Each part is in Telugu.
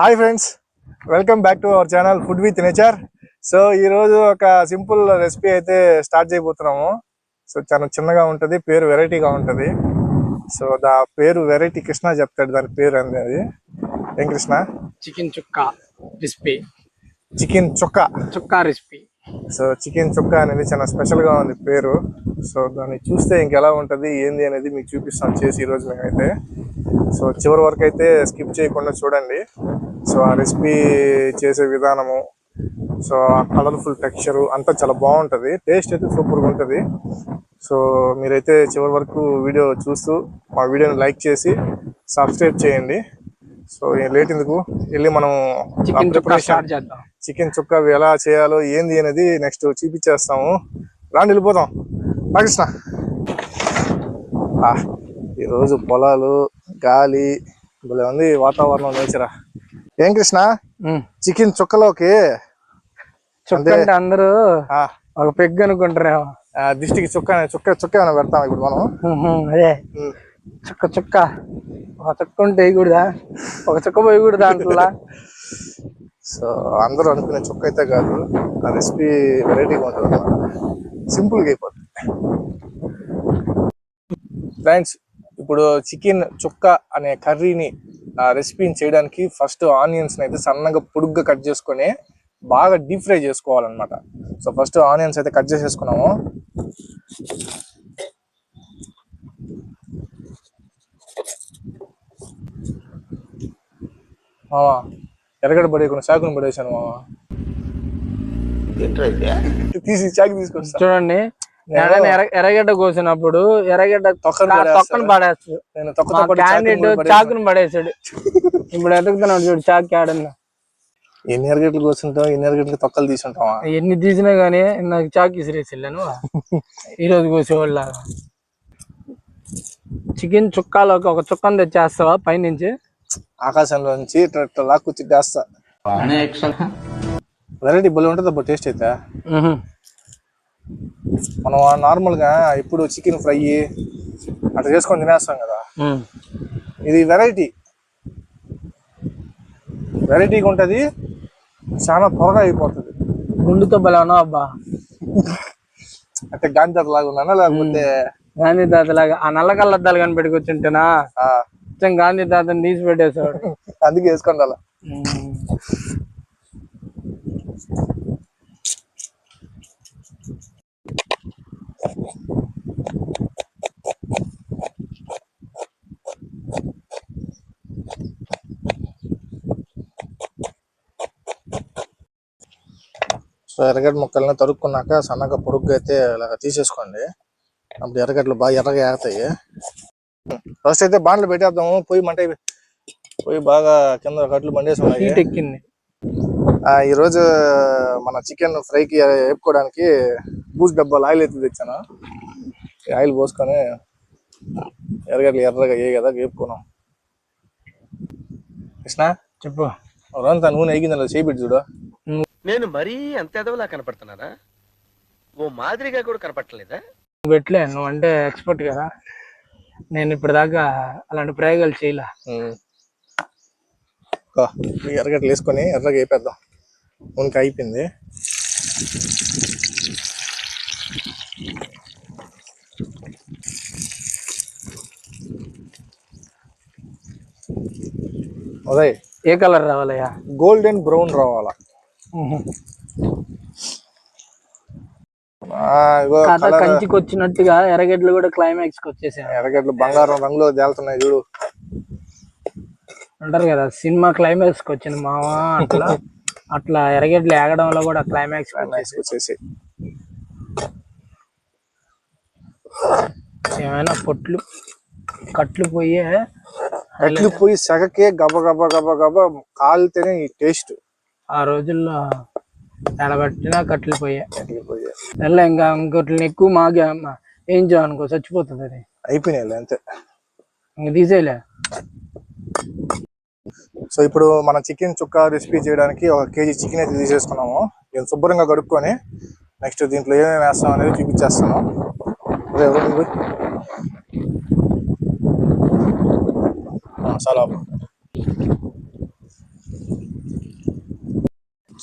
Hi friends, welcome back to our channel food with nature. So ఈరోజు ఒక సింపుల్ రెసిపీ అయితే స్టార్ట్ చేయబోతున్నాము. సో చాలా చిన్నగా ఉంటుంది, పేరు వెరైటీగా ఉంటుంది. సో దా పేరు వెరైటీ కృష్ణ చెప్తాడు దాని పేరు అనేది. ఏం కృష్ణ? చికెన్ చుక్కా రెసిపీ. చికెన్ చుక్కా రెసిపీ. సో చికెన్ చుక్కా అనేది చాలా స్పెషల్గా ఉంది పేరు. సో దాన్ని చూస్తే ఇంకెలా ఉంటుంది ఏంది అనేది మీకు చూపిస్తాం చేసి ఈరోజు మేమైతే. సో చివరి వరకు అయితే స్కిప్ చేయకుండా చూడండి. సో ఆ రెసిపీ చేసే విధానము, సో ఆ కలర్ఫుల్ టెక్స్చరు అంతా చాలా బాగుంటుంది. టేస్ట్ అయితే సూపర్గా ఉంటుంది. సో మీరైతే చివరి వరకు వీడియో చూస్తూ మా వీడియోని లైక్ చేసి సబ్స్క్రైబ్ చేయండి. సో లేట్ ఎందుకు, వెళ్ళి మనం చికెన్ చుక్కా ఎలా చేయాలో ఏంది అనేది నెక్స్ట్ చూపించేస్తాము. రాండి వెళ్ళిపోతాం. కృష్ణ, ఈరోజు పొలాలు, గాలి భలే ఉంది, వాతావరణం, నేచరా. ఏం కృష్ణ, చికెన్ చుక్కలోకి అంటే అందరూ ఒక పెగ్ అనుకుంటారేమో, దిష్టికి చుక్క ఏమైనా పెడతాం ఇప్పుడు మనం. అదే చుక్క ఒక చుక్క ఉంటే వేయకూడదా, ఒక చుక్క పోయకూడదా అంటున్నా. సో అందరూ అనుకునే చుక్క అయితే కాదు, ఆ రెసిపీ వెరైటీగా ఉంటుంది అన్నమాట, సింపుల్గా అయిపోతుంది. ఫ్రెండ్స్, ఇప్పుడు చికెన్ చుక్క అనే కర్రీని రెసిపీని చేయడానికి ఫస్ట్ ఆనియన్స్ అయితే సన్నగా పొడుగ్గా కట్ చేసుకొని బాగా డీప్ ఫ్రై చేసుకోవాలన్నమాట. సో ఫస్ట్ ఆనియన్స్ అయితే కట్ చేసేసుకున్నాము. మావా ఎరగడ పడేయకుండా చాకుని పడేసాను మావా, తీసి చాకు తీసుకొస్తా. చూడండి, ఎర్రగడ్డ కోసినప్పుడు ఎర్రగడ్డ తొక్కను పడేస్తాడు, చాకుని పడేసాడు. ఇప్పుడు ఎదుగుతున్నాడు చూడు, చాకు ఆడన్నా. ఎన్ని ఎర్రగడ్డలు కోసుంటావు, ఎన్ని ఎర్రగడ్డలు తొక్కలు తీసుంటావా? ఎన్ని తీసినా గానీ నాకు చాకు ఇసిరేసి వెళ్ళాను. ఈరోజు కోసేవాళ్ళ చికెన్ చుక్కాలోకి ఒక చుక్కను తెచ్చేస్తావా పైనుంచి, ఆకాశంలో నుంచి లాక్కొచ్చి చేస్తా. వెరైటీ బలి ఉంటుంది అప్పుడు టేస్ట్ అయితే. మనం నార్మల్ గా ఇప్పుడు చికెన్ ఫ్రై అట్లా చేసుకొని తినేస్తాం కదా, ఇది వెరైటీగా ఉంటది, చాలా త్వరగా అయిపోతుంది. గుండుతో బలవనా అబ్బా, అంటే గాంధీ తాత లాగా ఉన్నానా లేకపోతే గాంధీ తాత లాగా ఆ నల్ల కళ్ళద్దాలు కానీ పెట్టుకొచ్చుంటేనా గాంధీ తాతని తీసి పెట్టేసాడు, అందుకే వేసుకోండి అలా. సో ఎర్రగడ్డ ముక్కల్ని తరుక్కున్నాక సన్నగా పొడుగ్గా అయితే ఇలాగ తీసేసుకోండి. అప్పుడు ఎర్రగడ్డలు బాగా ఎర్రగా ఏగుతాయి. ఫస్ట్ అయితే బాండ్లు పెట్టేద్దాము. పొయ్యి బాగా కింద కట్లు బండేసి ఉన్నాయి. ఈరోజు మన చికెన్ ఫ్రైకి వేపుకోవడానికి బూస్ట్ డబ్బాలు ఆయిల్ అయితే తెచ్చాను. ఆయిల్ పోసుకొని ఎర్రగడ్డలు ఎర్రగా ఏ కదా వేపుకున్నాం. కృష్ణ చెప్పు, రోజంతా నూనె ఎగిందా చేయిబెట్టి చూడు. నేను మరీ అంత ఎదవలా కనపడుతున్నానా? ఓ మాదిరిగా కూడా కనపడలేదా? పెట్టలే, నువ్వు అంటే ఎక్స్పర్ట్ కదా, నేను ఇప్పుడు దాకా అలాంటి ప్రయోగాలు చేయలే. ఎర్రగడ్డలు వేసుకొని ఎర్రగా వేపేద్దాం. నూనె అయిపోయింది. అదే ఏ కలర్ రావాలయ్యా? గోల్డెన్ బ్రౌన్ రావాలా. కంచికి వచ్చినట్టుగా ఎర్రగడ్డలు కూడా క్లైమాక్స్ కి వచ్చేసాయి. ఎర్రగడ్డలు బంగారం రంగులో తేలుతున్నాయి చూడు, అంటారు కదా సినిమా క్లైమాక్స్ కి వచ్చింది మావా, అట్లా ఎర్రగడ్డలు ఏగడంలో కూడా క్లైమాక్స్ వచ్చేసి ఏమైనా కట్లు పోయి సెగకే గబ గబ గబ గబ కాలితేనే ఈ టేస్ట్. ఆ రోజుల్లో ఎడబట్టినా కట్లు పోయాయి. ఇంకా ఇంకొట్లని ఎక్కువ మాగా ఏం చేయనుకో చచ్చిపోతుంది, అది అయిపోయినాయి అంతే, ఇంక తీసేయలే. సో ఇప్పుడు మన చికెన్ చుక్కా రెసిపీ చేయడానికి 1 kg చికెన్ అయితే తీసేసుకున్నాము. నేను శుభ్రంగా కడుక్కొని నెక్స్ట్ దీంట్లో ఏమేమి వేస్తాం అనేది చూపించేస్తాను. చాలా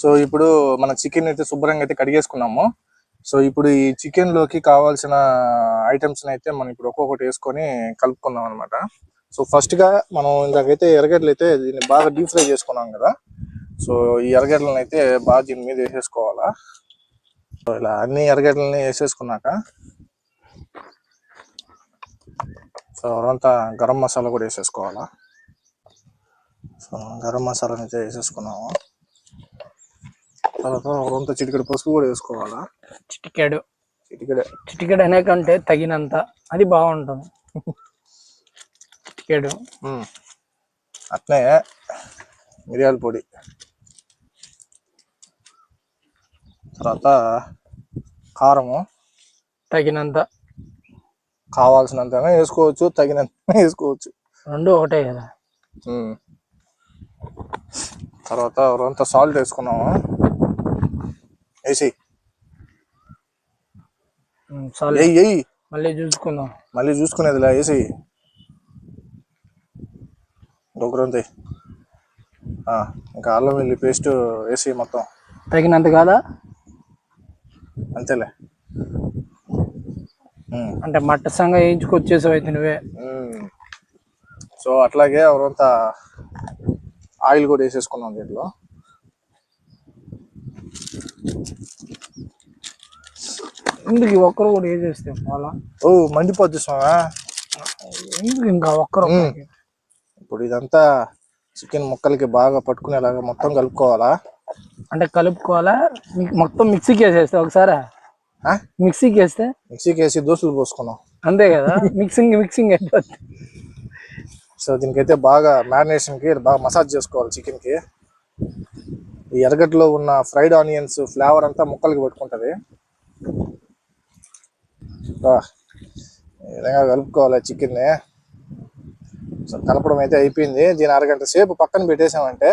సో ఇప్పుడు మన చికెన్ అయితే శుభ్రంగా అయితే కడిగేసుకున్నాము. సో ఇప్పుడు ఈ చికెన్ లోకి కావాల్సిన ఐటమ్స్ అయితే మనం ఇప్పుడు ఒక్కొక్కటి వేసుకొని కలుపుకుందాం అనమాట. సో ఫస్ట్ గా మనం ఇందాకైతే ఎర్రగడ్డలు అయితే దీన్ని బాగా డీప్ ఫ్రై చేసుకున్నాం కదా. సో ఈ ఎర్రగడ్డలను అయితే బాగా దీని మీద వేసేసుకోవాలా. సో ఇలా అన్ని ఎర్రగడ్డలని వేసేసుకున్నాక సో అదంతా గరం మసాలా కూడా వేసేసుకోవాలా. సో గరం మసాలాని అయితే వేసేసుకున్నాము. తర్వాత అదంతా చిటికెడు పసుపు కూడా వేసుకోవాలా. చిటికెడు చిటికెడే చిటికెడు అనే కంటే తగినంత, అది బాగుంటుంది. చిటికెడు. అట్నే మిరియాల పొడి, తర్వాత కారము తగినంత, కావాల్సినంత వేసుకోవచ్చు, తగినంత వేసుకోవచ్చు, రెండు ఒకటే కదా. తర్వాత అంతా సాల్ట్ వేసుకున్నాము. వేసి మళ్ళీ చూసుకుందాం. మళ్ళీ చూసుకునేదిలా వేసి ఒకరంతే. ఇంకా అల్లం వెల్లి పేస్ట్ వేసి మొత్తం తగినంత కాదా, అంతేలే. అంటే మట్టసంగా వేయించుకొచ్చేసావు అయితే నువ్వే. సో అట్లాగే ఎవరంతా ఆయిల్ కూడా వేసేసుకున్నాం దీంట్లో. ఎందుకు ఒక్కరు కూడా వేసేస్తే అలా మండిపోద్ది స్వామి. ఎందుకు ఇంకా ఒక్కరు. ఇప్పుడు ఇదంతా చికెన్ ముక్కలకి బాగా పట్టుకునేలాగా మొత్తం కలుపుకోవాలా. అంటే కలుపుకోవాలా, మొత్తం మిక్సీకి వేసేస్తే ఒకసారి. మిక్సీకి వేసి దోశలు పోసుకున్నాం అంతే కదా. మిక్సింగ్ అయిపోతుంది. సో దీనికైతే బాగా మ్యారినేషన్కి బాగా మసాజ్ చేసుకోవాలి చికెన్కి. ఈ ఎర్రగడ్డలో ఉన్న ఫ్రైడ్ ఆనియన్స్ ఫ్లేవర్ అంతా ముక్కలకి పట్టుకుంటుంది. ఈ విధంగా కలుపుకోవాలి చికెన్ని. సో కలపడం అయితే అయిపోయింది. దీని అరగంట సేపు పక్కన పెట్టేసామంటే,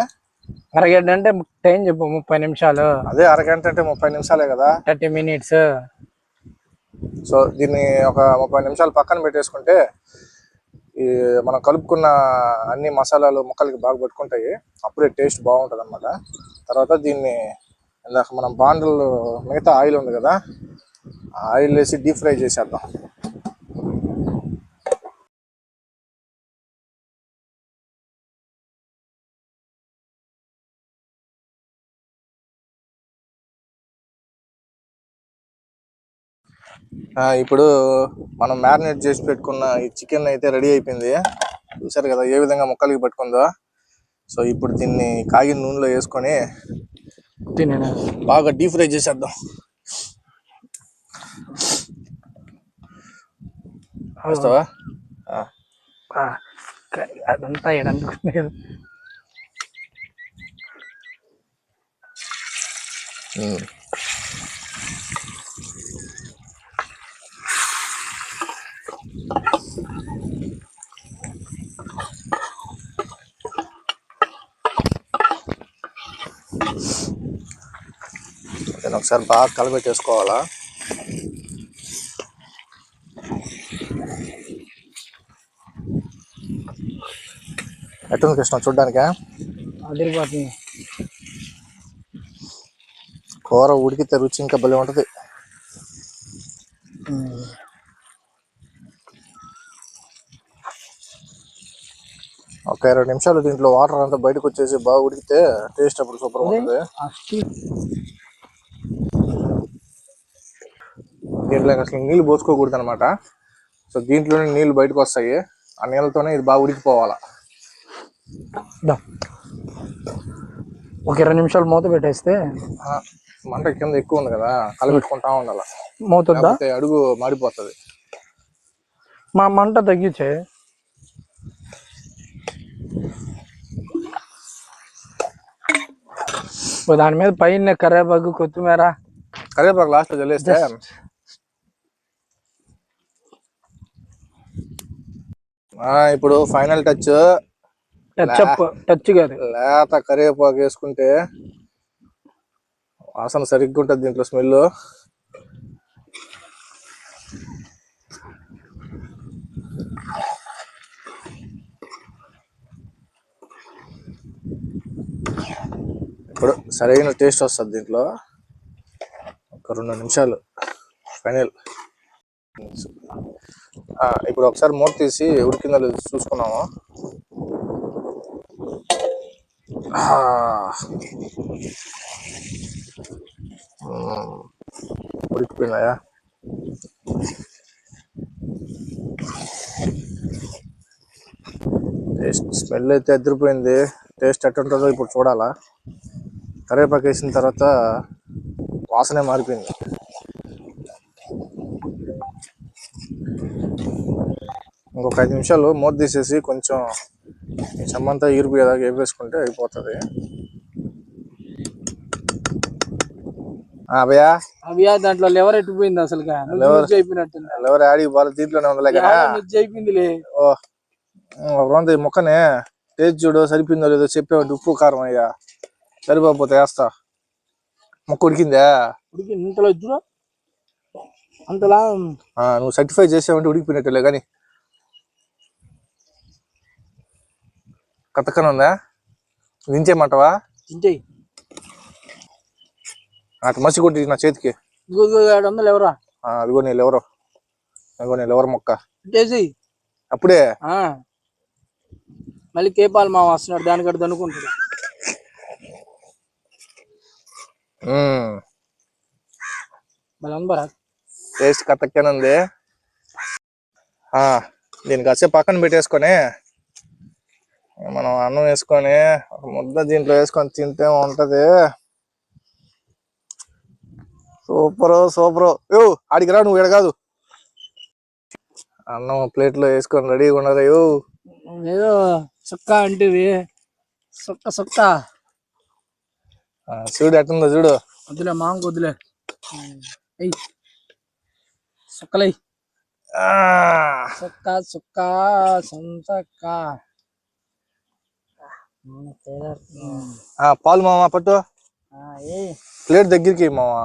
అరగంట అంటే టైం చెప్పు, 30 నిమిషాలు. అదే అరగంట అంటే 30 నిమిషాలే కదా, 30 minutes. సో దీన్ని ఒక 30 నిమిషాలు పక్కన పెట్టేసుకుంటే ఈ మనం కలుపుకున్న అన్ని మసాలాలు ముక్కలకి బాగా పట్టుకుంటాయి. అప్పుడే టేస్ట్ బాగుంటుంది అన్నమాట. తర్వాత దీన్ని ఇందాక మనం బాండలు మిగతా ఆయిల్ ఉంది కదా, ఆయిల్ వేసి డీప్ ఫ్రై చేసేద్దాం. ఇప్పుడు మనం మ్యారినేట్ చేసి పెట్టుకున్న ఈ చికెన్ అయితే రెడీ అయిపోయింది. చూసారు కదా ఏ విధంగా ముక్కలకి పట్టుకుందో. సో ఇప్పుడు దీన్ని కాగిన నూనెలో వేసుకొని బాగా డీప్ ఫ్రై చేసేద్దాం. వస్తావా? అదంతా ఎడందుకునే కదా. నేను ఒకసారి బాగా కలబెట్టేసుకోవాలా. ఎట్టుంది కృష్ణ చూడ్డానికా? అదిరిపోతుంది. కూర ఉడికితే రుచి ఇంకా భలే ఉంటుంది. ఒక 20 నిమిషాలు దీంట్లో వాటర్ అంతా బయటకు వచ్చేసి బాగా ఉడికితే టేస్ట్ అప్పుడు సూపర్ ఉంటుంది. దీంట్లో అసలు నీళ్ళు పోసుకోకూడదు అనమాట. సో దీంట్లోనే నీళ్ళు బయటకు వస్తాయి. ఆ నీళ్ళతోనే ఇది బాగా ఉడికిపోవాలా. ఒక 20 నిమిషాలు మూత పెట్టేస్తే, మంట కింద ఎక్కువ ఉంది కదా, కలబెట్టుకుంటా ఉండాలి. మూత అడుగు మాడిపోతుంది. మా మంట తగ్గించే. దాని మీద పైన కరివేపాకు, కొత్తిమీర. కరివేపాకు లాస్ట్ లో చల్లేస్తే ఇప్పుడు ఫైనల్ టచ్ కాదు, లేత కరివేపాకు వేసుకుంటే వాసన సరిగ్గా ఉంటుంది దీంట్లో స్మెల్. ఇప్పుడు సరైన టేస్ట్ వస్తుంది దీంట్లో. ఒక 2 నిమిషాలు ఫైనల్. ఇప్పుడు ఒకసారి మూత తీసి ఉడికిందో లేదో చూసుకున్నాము. ఉడికిపోయినాయా? టేస్ట్ స్మెల్ అయితే అదిరిపోయింది. టేస్ట్ ఎట్టుంటుందో ఇప్పుడు చూడాలా. కరివేపాకు వేసిన తర్వాత వాసనే మారిపోయింది. ఇంకొక 5 నిమిషాలు మూత తీసేసి కొంచెం చెమ్మంతా ఈరిపోయేదాకా వేపేసుకుంటే అయిపోతుంది. భయ్యా అవి దాంట్లో లెవర్ ఎట్టిపోయింది అసలు అయిపోయినట్టుంది. లెవర్ ఆడికి బాగా దీంట్లోనే ఉందిలే కదా. అయిపోయిందిలే. ఒక మొక్కనే టేస్ట్ చూడు సరిపోయిందో లేదో చెప్పేవాడు. ఉప్పు కారం అయ్యా సరిపోతే వేస్తా. మొక్క ఉడికిందా? ఉడికింది. ఇంతలో చూడు అంతలా. నువ్వు సర్టిఫై చేసావంటే ఉడికిపోయినట్టులే. కానీ కథకన ఉందా? దించేయమంటావా? దించేయి. అటు మసి కొట్టి నా చేతికి. 700 ఎవరా? అదిగో నీ లెవరు. అదిగో నీ లెవర్ మొక్క అప్పుడే. మళ్ళీ కేపాల్ మామ వస్తున్నాడు, దానికడ దనుకుంటాడు. టేస్ట్ కథకేనుంది. దీనికి వచ్చే పక్కన పెట్టేసుకొని మనం అన్నం వేసుకొని ఒక ముద్ద దీంట్లో వేసుకొని తింటే ఉంటది. సూపరు. ఆడికి రా, నువ్వు కాదు. అన్నం ప్లేట్ లో వేసుకొని రెడీగా ఉన్నదా? ఏదో సుక్క అంటే సుక్క చూడు ఎట్టుందో చూడు. వద్దులే మామకు వద్దులే. సుక్కలై సుక్క సంతక్క. పాలు మామ పట్టు. ప్లేట్ దగ్గరికి మావా.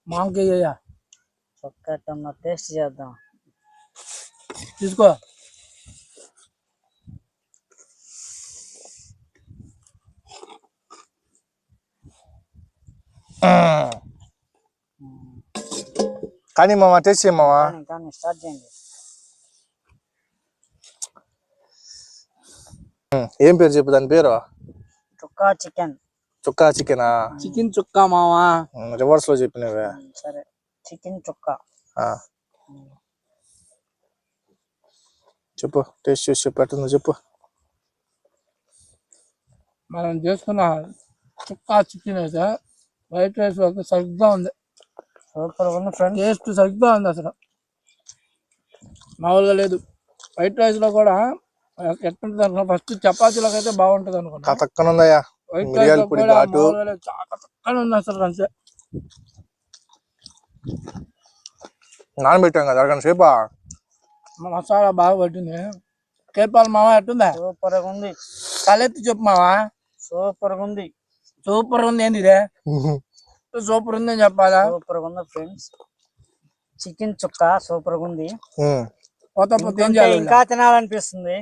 మామకి టేస్ట్ చేద్దాం. తీసుకో. కానీ మామ టేస్ట్ చేయ మావా. స్టార్ట్ చేయండి. ఏం పేరు చెప్పు దాని పేరు? చుక్కా చికెన్. చుక్కా చికెనా? చికెన్ చుక్కా మావా. రివర్స్ లో చెప్పినవే. సరే చికెన్ చుక్కా చెప్పు. టేస్ట్ చేసి చెప్పు ఎట్టుందో చెప్పు. మనం చేసుకున్న చుక్కా చికెన్ అయితే వైట్ రైస్ అయితే సరిగ్గా ఉంది. సూపర్ ఉంది ఫ్రెండ్. టేస్ట్ సరిగ్గా ఉంది అసలు, మామూలుగా లేదు. వైట్ రైస్ లో కూడా ఎట్టుంటుంది అనుకో, ఫస్ట్ చపాతీలోకి అయితే బాగుంటది అనుకున్నా. తక్కువ వైట్ రైస్ లో కూడా చాలా తక్కువ ఉంది అసలు. అంతే నానబెట్టాం కదా అరగంట సేపా. మసాలా బాగా పట్టింది. కేపాల్ మామ ఎట్టుందా? సూపర్ గా ఉంది. తలెత్తి చెప్పు మావా. సూపర్ గా ఉంది. సూపర్ ఉంది ఏంది ఇదే? సూపర్ ఉంది అని చెప్పాలా? సూపర్ గా ఉంది ఫ్రెండ్స్. చికెన్ చుక్క సూపర్ గా ఉంది. పోతా పోతే ఏం చేయాలి? ఇంకా తినాలనిపిస్తుంది.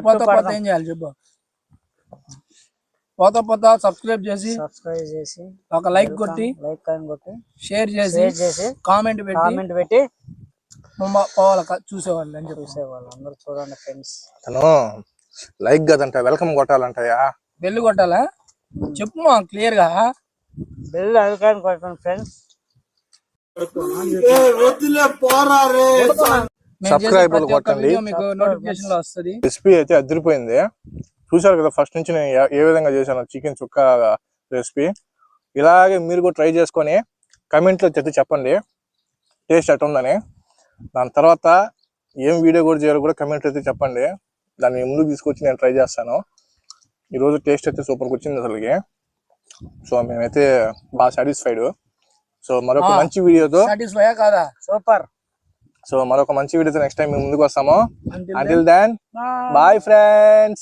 పోతా ఏం చేయాలి చెప్పు. పోతా సబ్స్క్రైబ్ చేసి ఒక లైక్ కొట్టి షేర్ చేసి కామెంట్ పెట్టి పోవాలి చూసేవాళ్ళు అని చెప్పి. అందరూ చూడండి ఫ్రెండ్స్. లైక్ కదంట వెల్కమ్ కొట్టాలంటయా? బెల్ కొట్టాలా చెప్పు మా క్లియర్ గా. బెల్ అధికారం కొట్టండి ఫ్రెండ్స్. సబ్స్క్రైబ్ కొట్టండి. మీకు నోటిఫికేషన్ లో వస్తుంది. రెసిపీ అయితే అదిరిపోయింది. చూసారు కదా ఫస్ట్ నుంచి నేను ఏ విధంగా చేశాను చికెన్ చుక్క రెసిపీ. ఇలాగే మీరు కూడా ట్రై చేసుకొని కమెంట్లో చెప్పండి టేస్ట్ ఎట్టుందని. దాని తర్వాత ఏం వీడియో కూడా చేయాలో కూడా కమెంట్ అయితే చెప్పండి. దాన్ని ముందుకు తీసుకొచ్చి నేను ట్రై చేస్తాను. ఈరోజు టేస్ట్ అయితే సూపర్గా వచ్చింది అసలుకి. సో మేమైతే బాగా సాటిస్ఫైడ్. సో మరొక మంచి వీడియోతో సూపర్. సో మరొక మంచి వీడియోతో నెక్స్ట్ టైం మేము ముందుకు వస్తాము. Until then, bye friends.